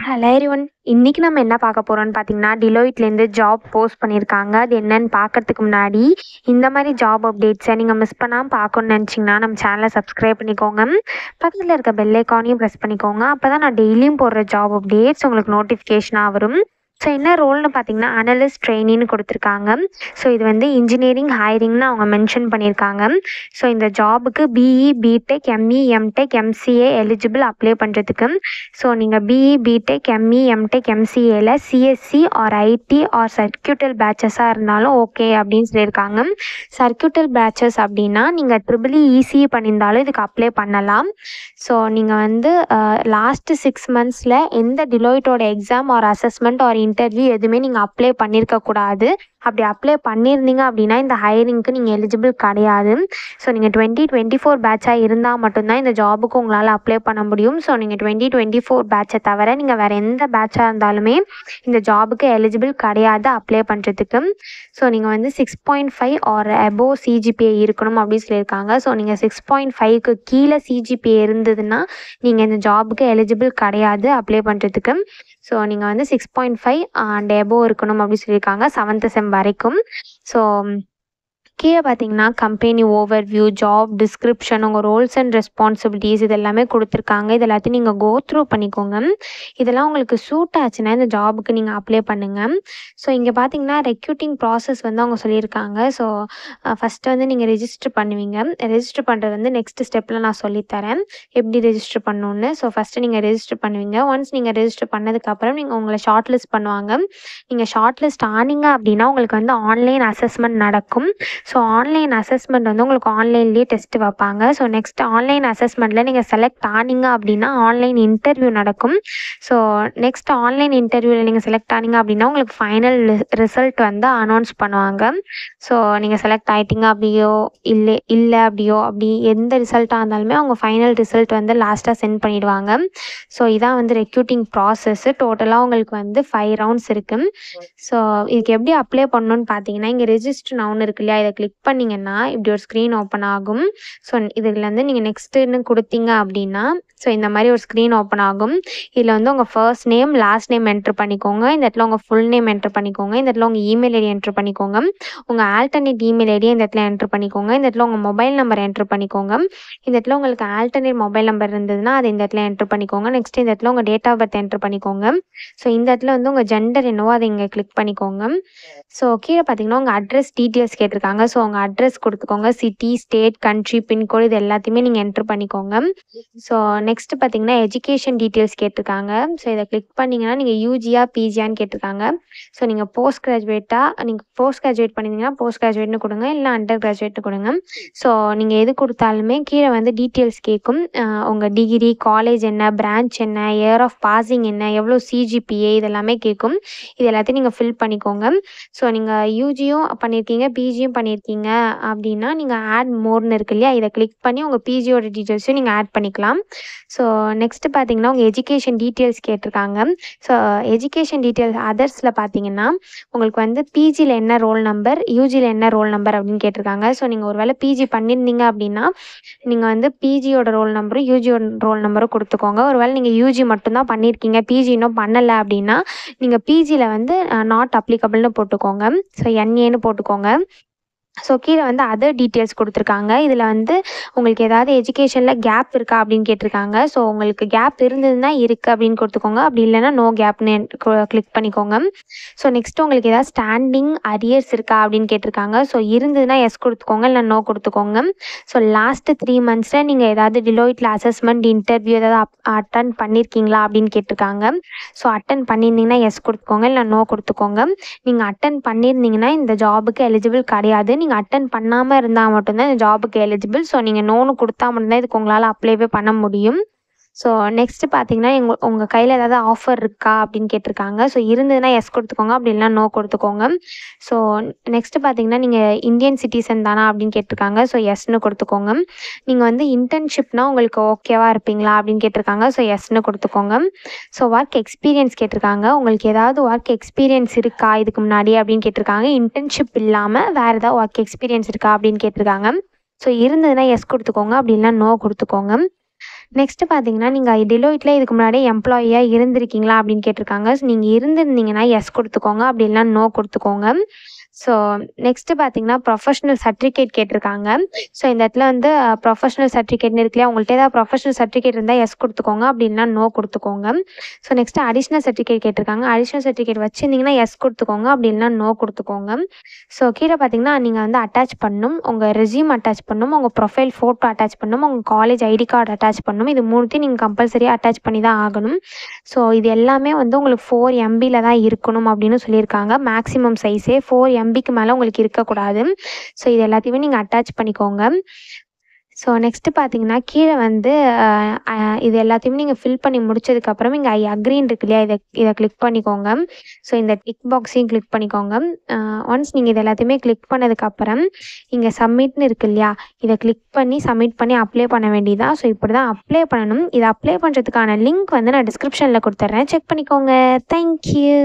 Hello everyone. இன்னைக்கு நம்ம என்ன பார்க்க போறோம்னு பார்த்தீங்கன்னா, டிலோய்ட்லேருந்து ஜாப் போஸ்ட் பண்ணியிருக்காங்க. அது என்னன்னு பார்க்கறதுக்கு முன்னாடி, இந்த மாதிரி ஜாப் அப்டேட்ஸை நீங்கள் மிஸ் பண்ணாமல் பார்க்கணும்னு நினச்சிங்கன்னா, நம்ம சேனலை சப்ஸ்கிரைப் பண்ணிக்கோங்க. பக்கத்தில் இருக்க பெல் ஐக்கானையும் ப்ரெஸ் பண்ணிக்கோங்க. அப்போ தான் நான் டெய்லியும் போடுற ஜாப் அப்டேட்ஸ் உங்களுக்கு நோட்டிஃபிகேஷனாக வரும். ஸோ என்ன ரோல்னு பார்த்தீங்கன்னா, அனலிஸ்ட் ட்ரெயினின்னு கொடுத்துருக்காங்க. ஸோ இது வந்து இன்ஜினியரிங் ஹையரிங்னு அவங்க மென்ஷன் பண்ணியிருக்காங்க. ஸோ இந்த ஜாபுக்கு BE, BTech, ME, MTech, MCA eligible apply பண்ணுறதுக்கு. ஸோ நீங்கள் பிஇ, பிடெக், எம்இ, எம்டெக், எம்சிஏல சிஎஸ்சி ஆர் ஐடி ஆர் சர்க்யூட்டல் பேச்சஸாக இருந்தாலும் ஓகே அப்படின்னு சொல்லியிருக்காங்க. சர்க்யூட்டல் பேச்சஸ் அப்படின்னா நீங்கள் ட்ரிபிள் இசி பண்ணியிருந்தாலும் இதுக்கு அப்ளை பண்ணலாம். ஸோ நீங்கள் வந்து லாஸ்ட்டு 6 monthஸில் எந்த டிலோய்ட்டோட exam or assessment or interview எதுவுமே நீங்கள் அப்ளை பண்ணியிருக்கக்கூடாது. அப்படி அப்ளை பண்ணியிருந்தீங்க அப்படின்னா இந்த ஹையரிங்க்கு நீங்கள் எலிஜிபிள் கிடையாது. ஸோ நீங்கள் 2024 பேட்சாக இருந்தால் மட்டும்தான் இந்த ஜாபுக்கு உங்களால் அப்ளை பண்ண முடியும். ஸோ நீங்கள் 2024 பேட்சை தவிர நீங்கள் வேறு எந்த பேட்சாக இருந்தாலுமே இந்த ஜாபுக்கு எலிஜிபிள் கிடையாது அப்ளை பண்ணுறதுக்கு. ஸோ நீங்கள் வந்து 6.5 ஆர் அபோவ் சிஜிபிஏ இருக்கணும் அப்படின்னு சொல்லியிருக்காங்க. ஸோ நீங்கள் 6.5க்கு கீழே சிஜிபிஏ இருந்ததுன்னா நீங்கள் இந்த ஜாபுக்கு எலிஜிபிள் கிடையாது அப்ளை பண்ணுறதுக்கு. ஸோ நீங்கள் வந்து 6.5 அண்ட் எபோவ் இருக்கணும் அப்படின்னு சொல்லியிருக்காங்க 7th செம் வரைக்கும். ஸோ கீழே பார்த்தீங்கன்னா கம்பெனி ஓவர்வியூ, ஜாப் டிஸ்கிரிப்ஷன், உங்கள் ரோல்ஸ் அண்ட் ரெஸ்பான்சிபிலிட்டிஸ் இது எல்லாமே கொடுத்துருக்காங்க. இது எல்லாத்தையும் நீங்கள் கோ த்ரூ பண்ணிக்கோங்க. இதெல்லாம் உங்களுக்கு சூட் ஆச்சுன்னா இந்த ஜாபுக்கு நீங்கள் அப்ளை பண்ணுங்கள். ஸோ இங்கே பார்த்தீங்கன்னா ரெக்ரூட்டிங் ப்ராசஸ் வந்து அவங்க சொல்லியிருக்காங்க. ஸோ ஃபஸ்ட்டு வந்து நீங்கள் ரெஜிஸ்டர் பண்ணுவீங்க. ரெஜிஸ்டர் பண்ணுறது வந்து நெக்ஸ்ட் ஸ்டெப்பில் நான் சொல்லித்தரேன் எப்படி ரெஜிஸ்டர் பண்ணணுன்னு. ஸோ ஃபஸ்ட்டு நீங்கள் ரெஜிஸ்டர் பண்ணுவீங்க. ஒன்ஸ் நீங்கள் ரெஜிஸ்டர் பண்ணதுக்கப்புறம் நீங்கள் உங்களை ஷார்ட் லிஸ்ட் பண்ணுவாங்க. நீங்கள் ஷார்ட் லிஸ்ட் ஆனீங்க அப்படின்னா உங்களுக்கு வந்து ஆன்லைன் அசஸ்மெண்ட் நடக்கும். ஸோ ஆன்லைன் அசஸ்மெண்ட் வந்து உங்களுக்கு ஆன்லைன்லேயே டெஸ்ட்டு வைப்பாங்க. ஸோ நெக்ஸ்ட் ஆன்லைன் அசஸ்மெண்ட்டில் நீங்கள் செலக்ட் ஆனீங்க அப்படின்னா ஆன்லைன் இன்டர்வியூ நடக்கும். ஸோ நெக்ஸ்ட் ஆன்லைன் இன்டர்வியூவில் நீங்கள் செலக்ட் ஆனீங்க அப்படின்னா உங்களுக்கு ஃபைனல் ரிசல்ட் வந்து அனௌன்ஸ் பண்ணுவாங்க. ஸோ நீங்கள் செலக்ட் ஆகிட்டீங்க அப்படியோ இல்லை அப்படியோ அப்படி எந்த ரிசல்ட்டாக இருந்தாலுமே அவங்க ஃபைனல் ரிசல்ட் வந்து லாஸ்ட்டாக சென்ட் பண்ணிவிடுவாங்க. ஸோ இதான் வந்து ரெக்ரூட்டிங் ப்ராசஸ்ஸு. டோட்டலாக உங்களுக்கு வந்து 5 ரவுண்ட்ஸ் இருக்குது. ஸோ இதுக்கு எப்படி அப்ளை பண்ணணுன்னு பார்த்தீங்கன்னா இங்கே ரெஜிஸ்டர் நவுன் இருக்கு இல்லையா, இதை கிளிக் பண்ணிங்கன்னா இப்படி ஒரு ஸ்க்ரீன் ஓப்பன் ஆகும். ஸோ இதுலேருந்து நீங்கள் நெக்ஸ்ட்டுன்னு கொடுத்தீங்க அப்படின்னா ஸோ இந்த மாதிரி ஒரு ஸ்க்ரீன் ஓப்பன் ஆகும். இதில் வந்து உங்கள் first name last name entry பண்ணிக்கோங்க. இந்த இடத்துல உங்கள் ஃபுல் நேம் என்ட்ரு பண்ணிக்கோங்க. இந்த இடத்துல உங்கள் இமெயில் ஐடி என்ட்ரு பண்ணிக்கோங்க. உங்கள் ஆல்டர்னேட் இமெயில் ஐடியை இந்த இடத்துல என்ட்ரு பண்ணிக்கோங்க. இந்த இடத்துல உங்கள் மொபைல் நம்பர் என்ட்ரு பண்ணிக்கோங்க. இந்த இடத்துல உங்களுக்கு ஆல்டர்னேட் மொபைல் நம்பர் இருந்ததுன்னா அது இந்த இடத்துல என்ட்ரு பண்ணிக்கோங்க. நெக்ஸ்ட் இந்த இடத்துல உங்கள் டேட் ஆஃப் பர்த் என்ட்ரு பண்ணிக்கோங்க. ஸோ இந்த இடத்துல வந்து உங்கள் ஜெண்டர் என்னவோ அதை இங்கே கிளிக் பண்ணிக்கோங்க. ஸோ கீழே பார்த்தீங்கன்னா உங்கள் அட்ரஸ் டீட்டெயில்ஸ் கேட்டிருக்காங்க. ஸோ உங்கள் அட்ரஸ் கொடுத்துக்கோங்க. சிட்டி, ஸ்டேட், கண்ட்ரி, பின்கோடு இது எல்லாத்தையுமே நீங்கள் என்ட்ரு பண்ணிக்கோங்க. ஸோ நெக்ஸ்ட் பார்த்தீங்கன்னா எஜுகேஷன் டீட்டெயில்ஸ் கேட்டிருக்காங்க. ஸோ இதை கிளிக் பண்ணிங்கன்னா நீங்கள் யூஜியா பிஜியான்னு கேட்டிருக்காங்க. ஸோ நீங்கள் போஸ்ட் கிராஜுவேட் பண்ணிங்கன்னா போஸ்ட் கிராஜுவேட்னு கொடுங்க, இல்லை அண்டர் கிராஜுவேட்னு கொடுங்க. ஸோ நீங்கள் எது கொடுத்தாலுமே கீழே வந்து டீட்டெயில்ஸ் கேட்கும். உங்கள் டிகிரி, காலேஜ் என்ன, பிரான்ச் என்ன, இயர் ஆஃப் பாசிங் என்ன, எவ்வளோ சிஜிபிஏ இதெல்லாமே கேட்கும். இது எல்லாத்தையும் நீங்கள் ஃபில் பண்ணிக்கோங்க. ஸோ நீங்கள் யூஜியும் பண்ணியிருக்கீங்க, பிஜியும் பண்ணியிருக்கீங்க அப்படின்னா நீங்கள் ஆட் மோர்னு இருக்கு இல்லையா, இதை கிளிக் பண்ணி உங்கள் பிஜியோட டீட்டெயில்ஸையும் நீங்கள் ஆட் பண்ணிக்கலாம். ஸோ நெக்ஸ்ட்டு பார்த்தீங்கன்னா உங்கள் எஜுகேஷன் டீட்டெயில்ஸ் கேட்டிருக்காங்க. ஸோ எஜுகேஷன் டீட்டெயில்ஸ் அதர்ஸில் பார்த்தீங்கன்னா உங்களுக்கு வந்து பிஜியில் என்ன ரோல் நம்பர், யூஜியில் என்ன ரோல் நம்பர் அப்படின்னு கேட்டிருக்காங்க. ஸோ நீங்கள் ஒரு வேளை பிஜி பண்ணியிருந்தீங்க அப்படின்னா நீங்கள் வந்து பிஜியோட ரோல் நம்பரும் யூஜியோட ரோல் நம்பரும் கொடுத்துக்கோங்க. ஒரு வேளை நீங்கள் யூஜி மட்டும்தான் பண்ணியிருக்கீங்க, பிஜி இன்னும் பண்ணலை அப்படின்னா நீங்கள் பிஜியில் வந்து நாட் அப்ளிகபிள்னு போட்டுக்கோங்க. ஸோ என்ஏன்னு போட்டுக்கோங்க. ஸோ கீழே வந்து அதர் டீட்டெயில்ஸ் கொடுத்துருக்காங்க. இதில் வந்து உங்களுக்கு ஏதாவது எஜுகேஷனில் கேப் இருக்கா அப்படின்னு கேட்டிருக்காங்க. ஸோ உங்களுக்கு கேப் இருந்ததுன்னா இருக்குது அப்படின்னு கொடுத்துக்கோங்க. அப்படி இல்லைன்னா நோ கேப்னு கிளிக் பண்ணிக்கோங்க. ஸோ நெக்ஸ்ட்டு உங்களுக்கு ஏதாவது ஸ்டாண்டிங் அரியர்ஸ் இருக்கா அப்படின்னு கேட்டிருக்காங்க. ஸோ இருந்ததுன்னா எஸ் கொடுத்துக்கோங்க, இல்லை நோ கொடுத்துக்கோங்க. ஸோ லாஸ்ட்டு 3 monthஸில் நீங்கள் ஏதாவது டிலோய்ட்டில் அசஸ்மெண்ட், இன்டர்வியூ ஏதாவது அட்டன் பண்ணியிருக்கீங்களா அப்படின்னு கேட்டிருக்காங்க. ஸோ அட்டன் பண்ணியிருந்தீங்கன்னா எஸ் கொடுத்துக்கோங்க, இல்லை நோ கொடுத்துக்கோங்க. நீங்கள் அட்டன் பண்ணியிருந்தீங்கன்னா இந்த ஜாபுக்கு எலிஜிபிள் கிடையாது. நீங்கள் அட்டன் பண்ணாமல் இருந்தால் மட்டும்தான் இந்த ஜாபுக்கு எலிஜிபிள். ஸோ நீங்கள் நோன்னு கொடுத்தா மட்டும்தான் இதுக்கு உங்களால் அப்ளைவே பண்ண முடியும். ஸோ நெக்ஸ்ட்டு பார்த்தீங்கன்னா உங்கள் கையில் ஏதாவது ஆஃபர் இருக்கா அப்படின்னு கேட்டிருக்காங்க. ஸோ இருந்ததுன்னா எஸ் கொடுத்துக்கோங்க, அப்படி இல்லைனா நோ கொடுத்துக்கோங்க. ஸோ நெக்ஸ்ட்டு பார்த்தீங்கன்னா நீங்கள் இந்தியன் சிட்டிசன் தானா அப்படின்னு கேட்டிருக்காங்க. ஸோ எஸ்ன்னு கொடுத்துக்கோங்க. நீங்கள் வந்து இன்டர்ன்ஷிப்னால் உங்களுக்கு ஓகேவா இருப்பீங்களா அப்படின்னு கேட்டிருக்காங்க. ஸோ எஸ்ன்னு கொடுத்துக்கோங்க. ஸோ ஒர்க் எக்ஸ்பீரியன்ஸ் கேட்டிருக்காங்க. உங்களுக்கு ஏதாவது ஒர்க் எக்ஸ்பீரியன்ஸ் இருக்கா இதுக்கு முன்னாடி அப்படின்னு கேட்டிருக்காங்க. இன்டர்ன்ஷிப் இல்லாமல் வேறு ஏதாவது ஒர்க் எக்ஸ்பீரியன்ஸ் இருக்கா அப்படின்னு கேட்டிருக்காங்க. ஸோ இருந்ததுன்னா எஸ் கொடுத்துக்கோங்க, அப்படி இல்லைனா நோ கொடுத்துக்கோங்க. நெக்ஸ்ட்டு பார்த்தீங்கன்னா, நீங்க டிலோயிட்ல இதுக்கு முன்னாடி எம்ப்ளாயியா இருந்திருக்கீங்களா அப்படின்னு கேட்டிருக்காங்க. ஸோ நீங்க இருந்திருந்தீங்கன்னா எஸ் குடுத்துக்கோங்க. அப்படி இல்லனா நோ குடுத்துக்கோங்க. ஸோ நெக்ஸ்ட்டு பார்த்தீங்கன்னா, ப்ரொஃபஷனல் சர்டிஃபிகேட் கேட்டிருக்காங்க. ஸோ இந்த இடத்துல வந்து ப்ரொஃபஷனல் சர்டிஃபிகேட்னு இருக்கு இல்லையா? உங்கள்ட்ட ஏதாவது ப்ரொஃபஷனல் சர்டிஃபிகேட் இருந்தா எஸ் குடுத்துக்கோங்க. அப்படி இல்லனா நோ குடுத்துக்கோங்க. ஸோ நெக்ஸ்ட்டு அடிஷனல் சர்டிஃபிகேட் கேட்டிருக்காங்க. அடிஷனல் சர்டிஃபிகேட் வச்சிருந்தீங்கன்னா எஸ் குடுத்துக்கோங்க. அப்படி இல்லனா நோ குடுத்துக்கோங்க. ஸோ கீழ பார்த்தீங்கன்னா, நீங்க வந்து அட்டாச் பண்ணணும். உங்க ரெஸ்யூம் அட்டாச் பண்ணணும். உங்க ப்ரொஃபைல் ஃபோட்டோ அட்டாச் பண்ணணும். உங்க காலேஜ் ஐடி கார்டு அட்டாச் பண்ணணும். இது 3த்தையும் நீங்க கம்பல்சரியா அட்டாச் பண்ணி தான் ஆகணும். ஸோ இது எல்லாமே வந்து உங்களுக்கு 4 MBல தான் இருக்கணும் அப்படின்னு சொல்லியிருக்காங்க. மேக்ஸிமம் சைஸே 4 MBக்கு மேல உங்களுக்கு இருக்கக்கூடாது. ஸோ இது எல்லாத்தையுமே நீங்க அட்டாச் பண்ணிக்கோங்க. ஸோ நெக்ஸ்ட்டு பார்த்தீங்கன்னா, கீழ வந்து இது எல்லாத்தையுமே நீங்க ஃபில் பண்ணி முடிச்சதுக்கப்புறம் இங்க ஐ அக்ரீன்னு இருக்கு இல்லையா? இத கிளிக் பண்ணிக்கோங்க. ஸோ இந்த டிக் பாக்ஸையும் கிளிக் பண்ணிக்கோங்க. ஒன்ஸ் நீங்க இது எல்லாத்தையுமே கிளிக் பண்ணதுக்கப்புறம், இங்க சப்மிட்ன்னு இருக்கு இல்லையா? இத கிளிக் பண்ணி சப்மிட் பண்ணி அப்ளை பண்ண வேண்டியது தான். ஸோ இப்படி தான் அப்ளை பண்ணணும். இத அப்ளை பண்ணுறதுக்கான லிங்க் வந்து நான் டிஸ்கிரிப்ஷன்ல குடுத்துர்றேன். செக் பண்ணிக்கோங்க. Thank you.